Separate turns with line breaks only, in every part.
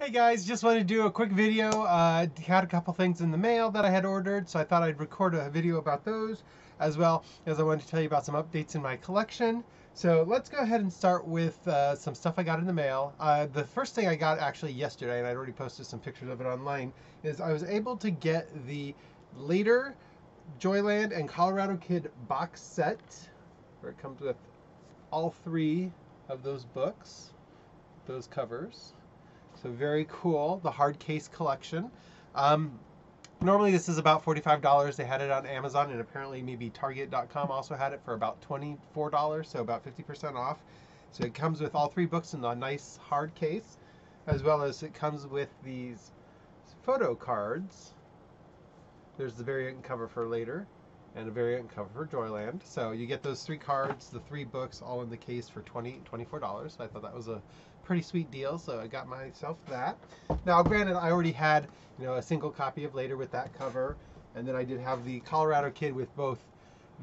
Hey guys, just wanted to do a quick video. Had a couple things in the mail that I had ordered, so I thought I'd record a video about those, as well as I wanted to tell you about some updates in my collection. So let's go ahead and start with some stuff I got in the mail. The first thing I got actually yesterday, and I'd already posted some pictures of it online, is I was able to get the later Joyland and Colorado Kid box set, where it comes with all three of those books, those covers. So very cool, the hard case collection. Um, Normally this is about $45. They had it on Amazon, and apparently maybe Target.com also had it for about $24, so about 50% off. So it comes with all three books in a nice hard case, as well as it comes with these photo cards. There's the variant cover for later and a variant cover for Joyland. So you get those three cards, the three books, all in the case for $24. I thought that was a pretty sweet deal, so I got myself that. Now, granted, I already had a single copy of Later with that cover, and then I did have the Colorado Kid with both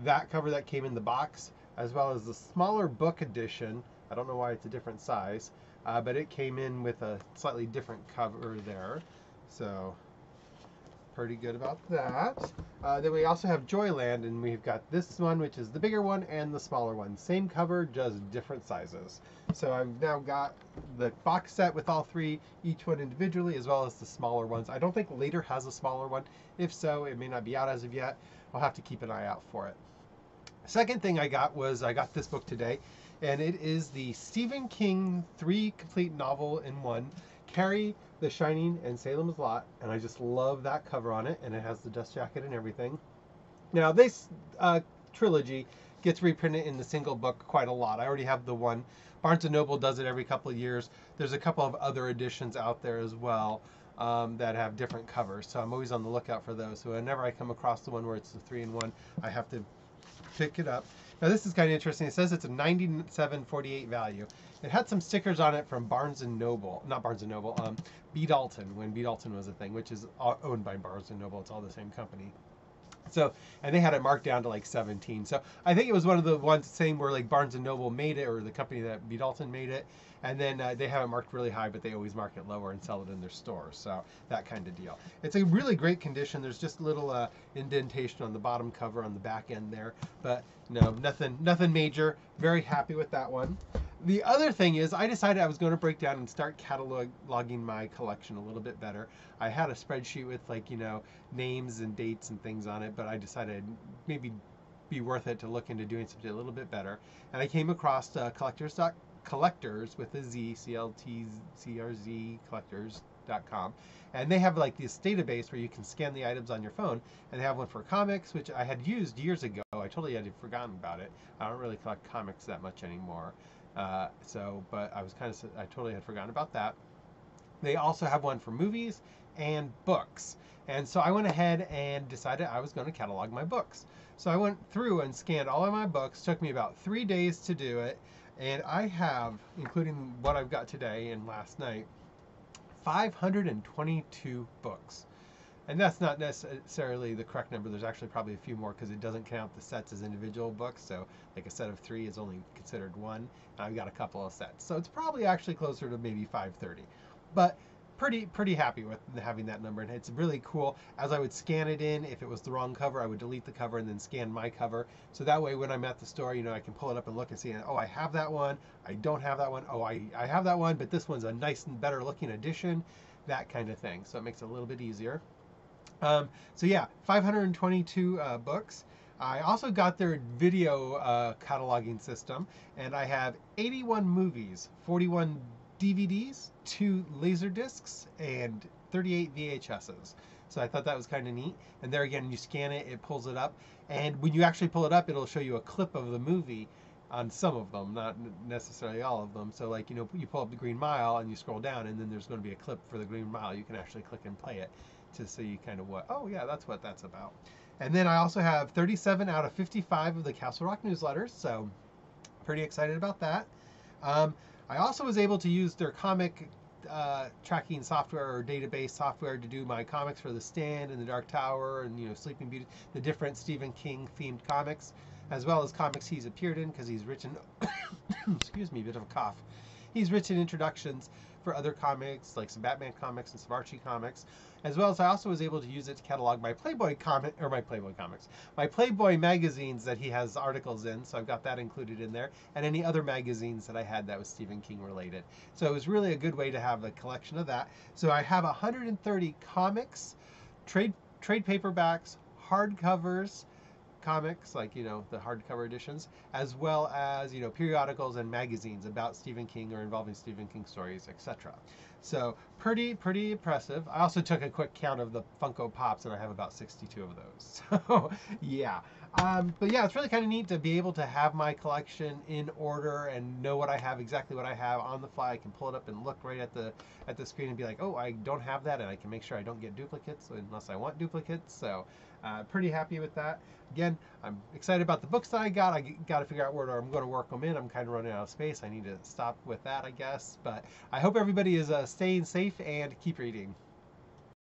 that cover that came in the box, as well as the smaller book edition. I don't know why it's a different size, but it came in with a slightly different cover there. So pretty good about that. Then we also have Joyland, and we've got this one, which is the bigger one, and the smaller one. Same cover, just different sizes. So I've now got the box set with all three, each one individually, as well as the smaller ones. I don't think Later has a smaller one. If so, it may not be out as of yet. I'll have to keep an eye out for it. Second thing I got this book today, and it is the Stephen King 3 complete novel in one, Carrie, The Shining, and Salem's Lot, and I just love that cover on it, and it has the dust jacket and everything. Now this trilogy gets reprinted in the single book quite a lot. I already have the one. Barnes & Noble does it every couple of years. There's a couple of other editions out there as well that have different covers, so I'm always on the lookout for those. So whenever I come across the one where it's the 3-in-1, I have to pick it up. Now this is kind of interesting. It says it's a $97.48 value. It had some stickers on it from Barnes & Noble, not Barnes & Noble, B. Dalton, when B. Dalton was a thing, which is owned by Barnes & Noble. It's all the same company. So, and they had it marked down to like 17. So I think it was one of the ones same where like Barnes & Noble made it, or the company that B. Dalton made it, and then they have it marked really high, but they always mark it lower and sell it in their stores. So that kind of deal. It's a really great condition. There's just a little indentation on the bottom cover on the back end there, but no, nothing major. Very happy with that one. The other thing is, I decided I was going to break down and start cataloging my collection a little bit better. I had a spreadsheet with names and dates and things on it, but I decided maybe be worth it to look into doing something a little bit better. And I came across collectors with a Z, CLTCRZ collectors.com, and they have like this database where you can scan the items on your phone, and they have one for comics, which I had used years ago. I totally had forgotten about it. I don't really collect comics that much anymore. But I totally had forgotten about that. They also have one for movies and books. And so I went ahead and decided I was going to catalog my books. So I went through and scanned all of my books. Took me about 3 days to do it. And I have, including what I've got today and last night, 522 books. And that's not necessarily the correct number. There's actually probably a few more because it doesn't count the sets as individual books. So like a set of 3 is only considered one. And I've got a couple of sets. So it's probably actually closer to maybe 530. But pretty happy with having that number. And it's really cool. As I would scan it in, if it was the wrong cover, I would delete the cover and then scan my cover. So that way when I'm at the store, I can pull it up and look and see, oh, I have that one. I don't have that one. Oh, I have that one, but this one's a nice and better looking edition. That kind of thing. So it makes it a little bit easier. So yeah, 522 books. I also got their video cataloging system, and I have 81 movies, 41 DVDs, 2 laser discs, and 38 VHSs. So I thought that was kind of neat. And there again, you scan it, it pulls it up, and when you actually pull it up, it'll show you a clip of the movie on some of them, not necessarily all of them. So like, you pull up the Green Mile and you scroll down, and then there's going to be a clip for the Green Mile. You can actually click and play it to see kind of oh yeah, that's what that's about. And then I also have 37 out of 55 of the Castle Rock newsletters, so pretty excited about that. I also was able to use their comic tracking software or database software to do my comics for The Stand and The Dark Tower and Sleeping Beauty, the different Stephen King themed comics, as well as comics he's appeared in, because he's written excuse me, a bit of a cough. He's written introductions for other comics, like some Batman comics and some Archie comics, as well as I also was able to use it to catalog my Playboy my Playboy magazines that he has articles in. So I've got that included in there, and any other magazines that I had that was Stephen King related. So it was really a good way to have a collection of that. So I have 130 comics, trade paperbacks, hardcovers, comics, like, you know, the hardcover editions, as well as, you know, periodicals and magazines about Stephen King or involving Stephen King stories, etc. So pretty impressive. I also took a quick count of the Funko Pops, and I have about 62 of those. So yeah. But yeah, it's really kind of neat to be able to have my collection in order and know what I have, exactly what I have on the fly. I can pull it up and look right at the screen and be like, oh, I don't have that, and I can make sure I don't get duplicates unless I want duplicates. So pretty happy with that. Again, I'm excited about the books that I got. I got to figure out where I'm going to work them in. I'm kind of running out of space. I need to stop with that, I guess. But I hope everybody is staying safe and keep reading.